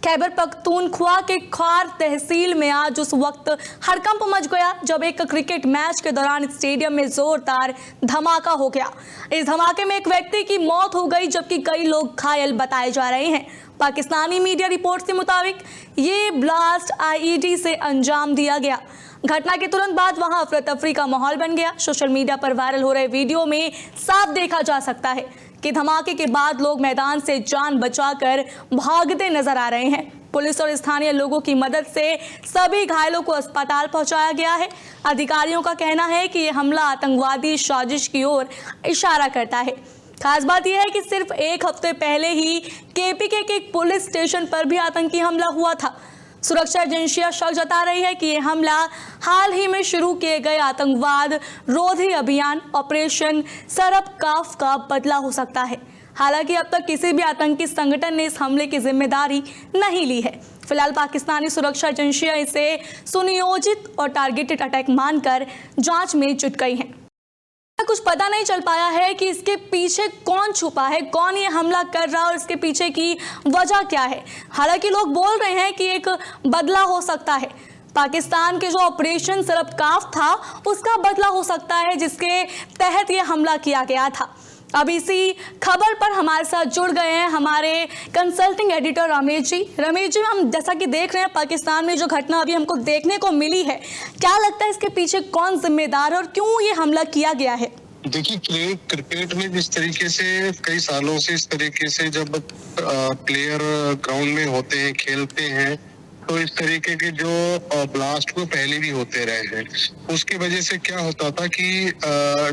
खैबर पख्तूनख्वा के खार तहसील में आज उस वक्त हड़कंप मच गया जब एक क्रिकेट मैच के दौरान स्टेडियम में जोरदार धमाका हो गया। इस धमाके में एक व्यक्ति की मौत हो गई जबकि कई लोग घायल बताए जा रहे हैं। पाकिस्तानी मीडिया रिपोर्ट के मुताबिक ये ब्लास्ट आईईडी से अंजाम दिया गया। घटना के तुरंत बाद वहां अफरा तफरी का माहौल बन गया। सोशल मीडिया पर वायरल हो रहे वीडियो में साफ देखा जा सकता है कि धमाके के बाद लोग मैदान से जान बचाकर भागते नजर आ रहे हैं। पुलिस और स्थानीय लोगों की मदद से सभी घायलों को अस्पताल पहुंचाया गया है। अधिकारियों का कहना है कि यह हमला आतंकवादी साजिश की ओर इशारा करता है। खास बात यह है कि सिर्फ एक हफ्ते पहले ही केपीके के एक पुलिस स्टेशन पर भी आतंकी हमला हुआ था। सुरक्षा एजेंसियां शक जता रही है कि यह हमला हाल ही में शुरू किए गए आतंकवाद रोधी अभियान ऑपरेशन सरबकाफ का बदला हो सकता है। हालांकि अब तक किसी भी आतंकी संगठन ने इस हमले की जिम्मेदारी नहीं ली है। फिलहाल पाकिस्तानी सुरक्षा एजेंसियां इसे सुनियोजित और टारगेटेड अटैक मानकर जांच में जुट गई हैं। कुछ पता नहीं चल पाया है कि इसके पीछे कौन छुपा है, कौन ये हमला कर रहा है और इसके पीछे की वजह क्या है। हालांकि लोग बोल रहे हैं कि एक बदला हो सकता है। पाकिस्तान के जो ऑपरेशन सरबकाफ था उसका बदला हो सकता है जिसके तहत ये हमला किया गया था। अब इसी खबर पर हमारे साथ जुड़ गए हैं हमारे कंसल्टिंग एडिटर रमेश जी, हम जैसा कि देख रहे हैं पाकिस्तान में जो घटना अभी हमको देखने को मिली है, क्या लगता है इसके पीछे कौन जिम्मेदार है और क्यों ये हमला किया गया है? देखिए, क्रिकेट में जिस तरीके से कई सालों से इस तरीके से जब प्लेयर ग्राउंड में होते हैं, खेलते हैं, तो इस तरीके के जो ब्लास्ट को पहले भी होते रहे हैं। उसकी वजह से क्या होता था कि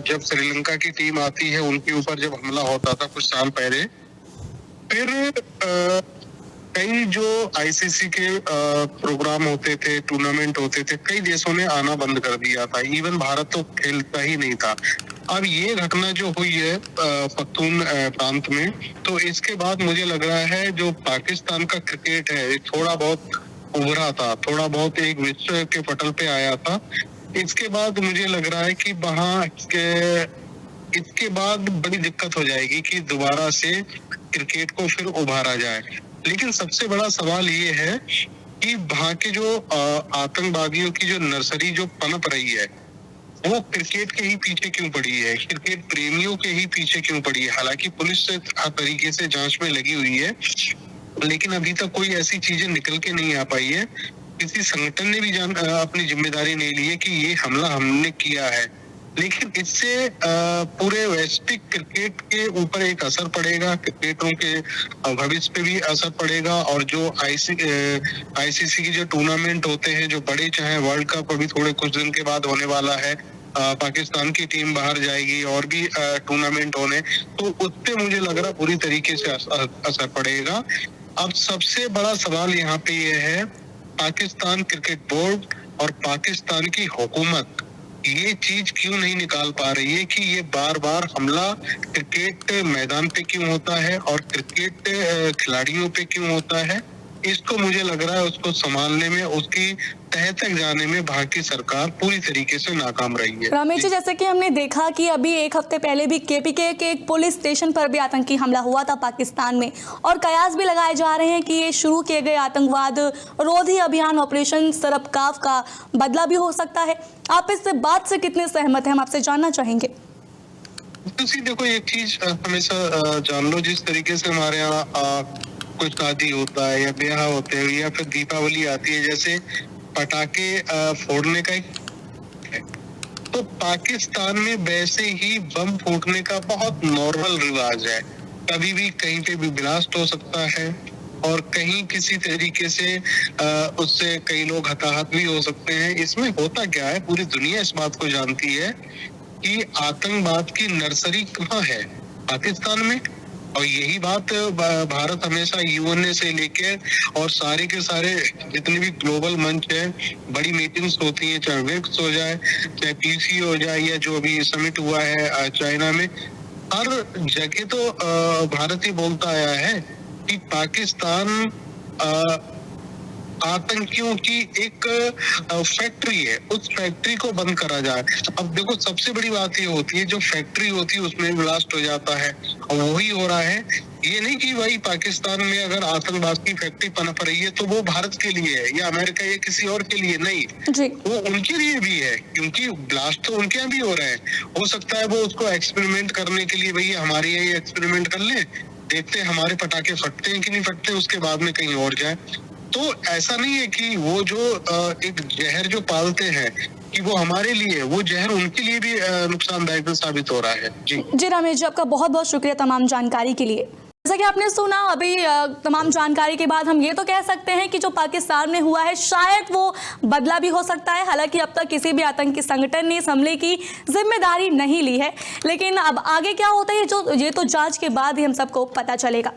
जब श्रीलंका की टीम आती है, उनके ऊपर जब हमला होता था कुछ साल पहले, फिर कई जो आईसीसी के प्रोग्राम होते थे, टूर्नामेंट होते थे, कई देशों ने आना बंद कर दिया था। इवन भारत तो खेलता ही नहीं था। अब ये घटना जो हुई है पख्तून प्रांत में, तो इसके बाद मुझे लग रहा है जो पाकिस्तान का क्रिकेट है थोड़ा बहुत उभरा था, थोड़ा बहुत एक विश्व के पटल पे आया था। इसके बाद मुझे लग रहा है कि वहाँ इसके बाद बड़ी दिक्कत हो जाएगी कि दोबारा से क्रिकेट को फिर उभारा जाए। लेकिन सबसे बड़ा सवाल ये है कि वहाँ के जो आतंकवादियों की जो नर्सरी जो पनप रही है वो क्रिकेट के ही पीछे क्यों पड़ी है, क्रिकेट प्रेमियों के ही पीछे क्यों पड़ी है। हालांकि पुलिस हर तरीके से जांच में लगी हुई है, लेकिन अभी तक कोई ऐसी चीजें निकल के नहीं आ पाई है। किसी संगठन ने भी अपनी जिम्मेदारी नहीं ली है कि ये हमला हमने किया है। लेकिन इससे पूरे वैश्विक क्रिकेट के ऊपर एक असर पड़ेगा, क्रिकेटरों के भविष्य पे भी असर पड़ेगा। और जो आईसीसी की जो टूर्नामेंट होते हैं, जो बड़े, चाहे वर्ल्ड कप अभी थोड़े कुछ दिन के बाद होने वाला है, पाकिस्तान की टीम बाहर जाएगी और भी टूर्नामेंट होने, तो उससे मुझे लग रहा पूरी तरीके से असर पड़ेगा। अब सबसे बड़ा सवाल यहाँ पे ये है, पाकिस्तान क्रिकेट बोर्ड और पाकिस्तान की हुकूमत ये चीज क्यों नहीं निकाल पा रही है कि ये बार बार हमला क्रिकेट मैदान पे क्यों होता है और क्रिकेट खिलाड़ियों पे क्यों होता है। इसको मुझे लग रहा है उसको संभालने में, उसकी तह तक जाने में भारतीय सरकार पूरी तरीके से नाकाम रही है। रमेश जी, जैसे कि हमने देखा कि अभी एक हफ्ते पहले भी केपीके के एक पुलिस स्टेशन पर भी आतंकी हमला हुआ था पाकिस्तान में, और कयास भी लगाए जा रहे हैं कि ये शुरू किए गए आतंकवाद रोधी अभियान ऑपरेशन सरबकाफ का बदला भी हो सकता है। आप इस बात से कितने सहमत हैं, हम आपसे जानना चाहेंगे। देखो, एक चीज हमेशा जान लो, जिस तरीके से हमारे यहाँ कुछ शादी होता है या ब्याह होते हैं या फिर दीपावली आती है, जैसे पटाखे फोड़ने का तो पाकिस्तान में वैसे ही बम फूटने का बहुत नॉर्मल रिवाज है। कभी भी कहीं पे भी ब्लास्ट हो सकता है और कहीं किसी तरीके से उससे कई लोग हताहत भी हो सकते हैं। इसमें होता क्या है, पूरी दुनिया इस बात को जानती है कि आतंकवाद की नर्सरी कहाँ है, पाकिस्तान में। और यही बात भारत हमेशा यूएनए से लेके और सारे के सारे जितने भी ग्लोबल मंच है, बड़ी मीटिंग्स होती है, चाहे ब्रिक्स हो जाए, चाहे पीसी हो जाए, या जो अभी समिट हुआ है चाइना में, हर जगह तो भारत ही बोलता आया है कि पाकिस्तान आतंकियों की एक फैक्ट्री है, उस फैक्ट्री को बंद करा जाए। अब देखो, सबसे बड़ी बात ये होती है, जो फैक्ट्री होती है उसमें ब्लास्ट हो जाता है, और वही हो रहा है ये नहीं कि भाई पाकिस्तान में अगर आतंकवाद की फैक्ट्री पनप रही है तो वो भारत के लिए है या अमेरिका या किसी और के लिए नहीं, जी वो उनके लिए भी है, क्योंकि ब्लास्ट तो उनके यहाँ भी हो रहे हैं। हो सकता है वो उसको एक्सपेरिमेंट करने के लिए भैया हमारे यहाँ ये एक्सपेरिमेंट कर ले, देखते हैं हमारे पटाखे फटते हैं कि नहीं फटते, उसके बाद में कहीं और जाए। तो ऐसा नहीं है कि वो जो एक जहर जो पालते हैं कि वो हमारे लिए, वो जहर उनके लिए भी नुकसानदायक साबित हो रहा है। जी रमेश जी, आपका बहुत बहुत शुक्रिया तमाम जानकारी के लिए। जैसा कि आपने सुना अभी तमाम जानकारी के बाद हम ये तो कह सकते हैं कि जो पाकिस्तान में हुआ है शायद वो बदला भी हो सकता है। हालांकि अब तक किसी भी आतंकी संगठन ने इस हमले की जिम्मेदारी नहीं ली है, लेकिन अब आगे क्या होता है ये तो जांच के बाद ही हम सबको पता चलेगा।